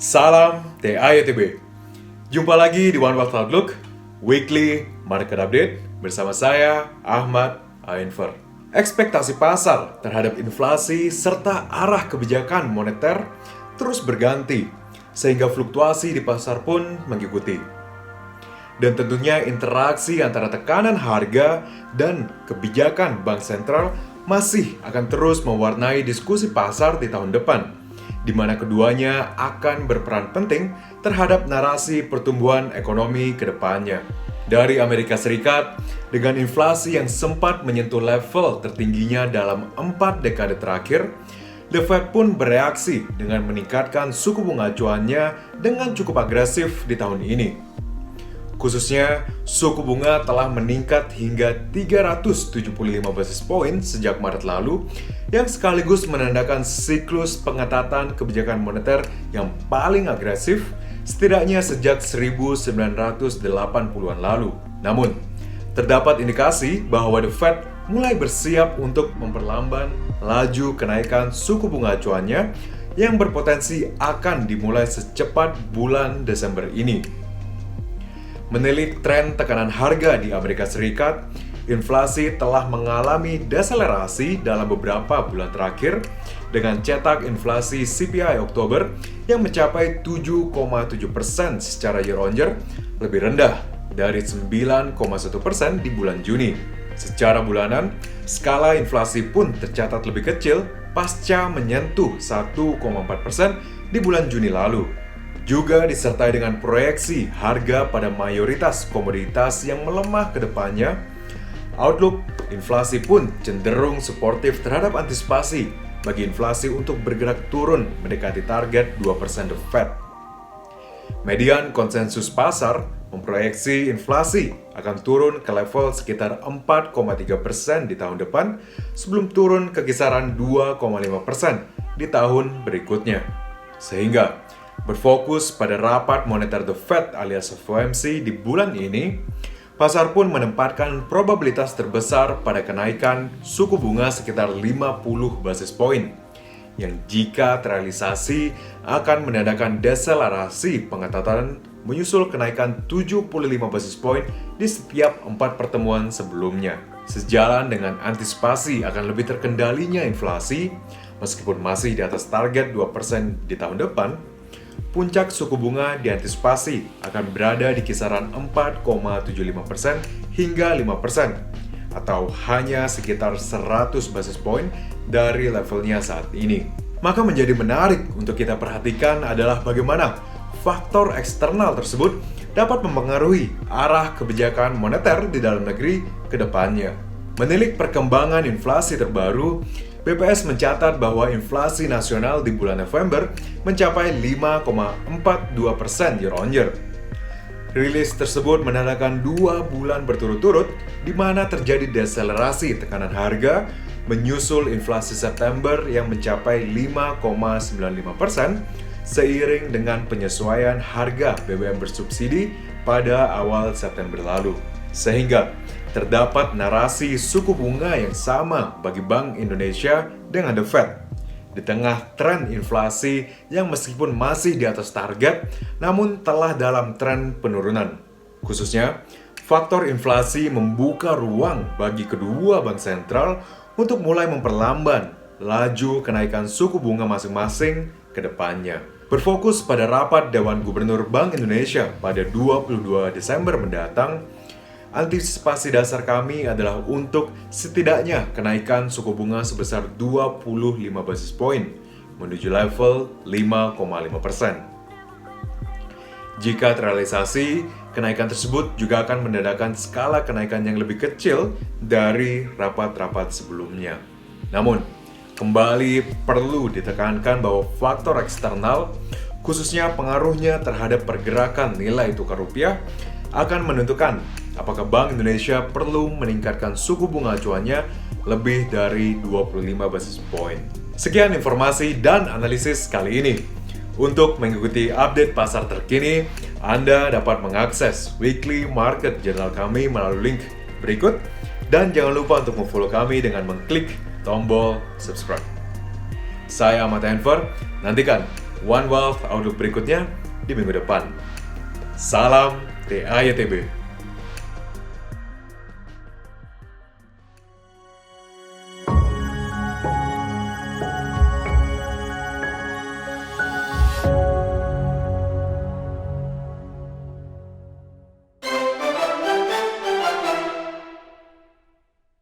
Salam TIETB. Jumpa lagi di One Wealth Outlook Weekly Market Update bersama saya Ahmad Ainver. Ekspektasi pasar terhadap inflasi serta arah kebijakan moneter terus berganti sehingga fluktuasi di pasar pun mengikuti. Dan tentunya interaksi antara tekanan harga dan kebijakan bank sentral masih akan terus mewarnai diskusi pasar di tahun depan, di mana keduanya akan berperan penting terhadap narasi pertumbuhan ekonomi ke depannya. Dari Amerika Serikat, dengan inflasi yang sempat menyentuh level tertingginya dalam 4 dekade terakhir, The Fed pun bereaksi dengan meningkatkan suku bunga acuannya dengan cukup agresif di tahun ini. Khususnya, suku bunga telah meningkat hingga 375 basis point sejak Maret lalu, yang sekaligus menandakan siklus pengetatan kebijakan moneter yang paling agresif setidaknya sejak 1980-an lalu. Namun, terdapat indikasi bahwa The Fed mulai bersiap untuk memperlambat laju kenaikan suku bunga acuannya yang berpotensi akan dimulai secepat bulan Desember ini. Menilik tren tekanan harga di Amerika Serikat, inflasi telah mengalami deselerasi dalam beberapa bulan terakhir dengan cetak inflasi CPI Oktober yang mencapai 7,7% secara year-on-year, lebih rendah dari 9,1% di bulan Juni. Secara bulanan, skala inflasi pun tercatat lebih kecil pasca menyentuh 1,4% di bulan Juni lalu. Juga disertai dengan proyeksi harga pada mayoritas komoditas yang melemah ke depannya, outlook inflasi pun cenderung suportif terhadap antisipasi bagi inflasi untuk bergerak turun mendekati target 2% The Fed. Median konsensus pasar memproyeksi inflasi akan turun ke level sekitar 4,3% di tahun depan sebelum turun ke kisaran 2,5% di tahun berikutnya. Sehingga berfokus pada rapat moneter The Fed alias FOMC di bulan ini, pasar pun menempatkan probabilitas terbesar pada kenaikan suku bunga sekitar 50 basis point, yang jika terrealisasi akan menandakan deselerasi pengetatan menyusul kenaikan 75 basis point di setiap 4 pertemuan sebelumnya. Sejalan dengan antisipasi akan lebih terkendalinya inflasi, meskipun masih di atas target 2% di tahun depan, puncak suku bunga diantisipasi akan berada di kisaran 4,75% hingga 5%, atau hanya sekitar 100 basis point dari levelnya saat ini. Maka menjadi menarik untuk kita perhatikan adalah bagaimana faktor eksternal tersebut dapat mempengaruhi arah kebijakan moneter di dalam negeri ke depannya. Menilik perkembangan inflasi terbaru, BPS mencatat bahwa inflasi nasional di bulan November mencapai 5,42% year-on-year. Rilis tersebut menandakan 2 bulan berturut-turut di mana terjadi deselerasi tekanan harga menyusul inflasi September yang mencapai 5,95% seiring dengan penyesuaian harga BBM bersubsidi pada awal September lalu. Sehingga terdapat narasi suku bunga yang sama bagi Bank Indonesia dengan The Fed. Di tengah tren inflasi yang meskipun masih di atas target, namun telah dalam tren penurunan. Khususnya, faktor inflasi membuka ruang bagi kedua bank sentral untuk mulai memperlambat laju kenaikan suku bunga masing-masing ke depannya. Berfokus pada rapat Dewan Gubernur Bank Indonesia pada 22 Desember mendatang, antisipasi dasar kami adalah untuk setidaknya kenaikan suku bunga sebesar 25 basis point menuju level 5,5%. Jika terrealisasi, kenaikan tersebut juga akan menandakan skala kenaikan yang lebih kecil dari rapat-rapat sebelumnya. Namun, kembali perlu ditekankan bahwa faktor eksternal, khususnya pengaruhnya terhadap pergerakan nilai tukar rupiah, akan menentukan apakah Bank Indonesia perlu meningkatkan suku bunga acuannya lebih dari 25 basis point. Sekian informasi dan analisis kali ini. Untuk mengikuti update pasar terkini, Anda dapat mengakses weekly market journal kami melalui link berikut. Dan jangan lupa untuk memfollow kami dengan mengklik tombol subscribe. Saya Ahmad Ainver, nantikan One Wealth Outlook berikutnya di minggu depan. Salam TAYTB.